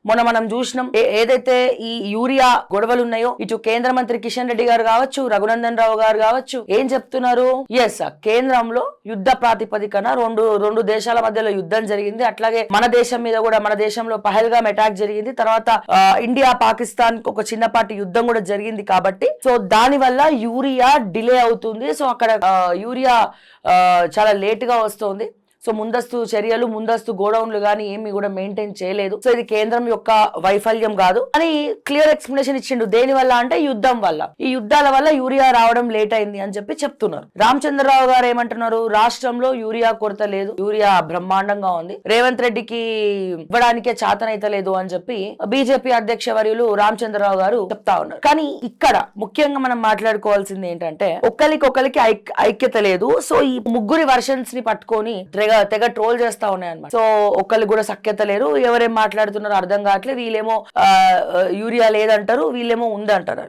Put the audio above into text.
మొన్న మనం చూసినాం ఏదైతే ఈ యూరియా గొడవలు ఉన్నాయో ఇటు కేంద్ర మంత్రి కిషన్ రెడ్డి గారు కావచ్చు, రఘునందన్ రావు గారు కావచ్చు, ఏం చెప్తున్నారు? ఎస్, కేంద్రంలో యుద్ధ ప్రాతిపదికన రెండు దేశాల మధ్యలో యుద్ధం జరిగింది. అట్లాగే మన దేశం మీద కూడా, మన దేశంలో పహల్గామ్ అటాక్ జరిగింది. తర్వాత ఇండియా పాకిస్తాన్ ఒక చిన్నపాటి యుద్ధం కూడా జరిగింది. కాబట్టి సో దాని వల్ల యూరియా డిలే అవుతుంది. సో అక్కడ యూరియా చాలా లేట్ గా వస్తుంది. సో ముందస్తు చర్యలు, ముందస్తు గోడౌన్లు గానీ ఏమి కూడా మెయింటైన్ చేయలేదు. సో ఇది కేంద్రం యొక్క వైఫల్యం కాదు అని క్లియర్ ఎక్స్ప్లెనేషన్ ఇచ్చిండు. దేని వల్ల అంటే యుద్ధం వల్ల, ఈ యుద్ధాల వల్ల యూరియా రావడం లేట్ అయింది అని చెప్పి చెప్తున్నారు. రామచంద్రరావు గారు ఏమంటున్నారు? రాష్ట్రంలో యూరియా కొరత లేదు, యూరియా బ్రహ్మాండంగా ఉంది, రేవంత్ రెడ్డికి ఇవ్వడానికే చాతనైతే లేదు అని చెప్పి బీజేపీ అధ్యక్ష వర్యులు రామచంద్రరావు గారు చెప్తా ఉన్నారు. కానీ ఇక్కడ ముఖ్యంగా మనం మాట్లాడుకోవాల్సింది ఏంటంటే ఒకరికి ఐక్యత లేదు. సో ఈ ముగ్గురి వర్షన్స్ ని పట్టుకొని తెగ ట్రోల్ చేస్తా ఉన్నాయన్నమాట. సో ఒకళ్ళు కూడా సఖ్యత లేరు, ఎవరేం మాట్లాడుతున్నారో అర్థం కావట్లేదు. వీళ్ళేమో యూరియా లేదంటారు, వీళ్ళేమో ఉందంటారు.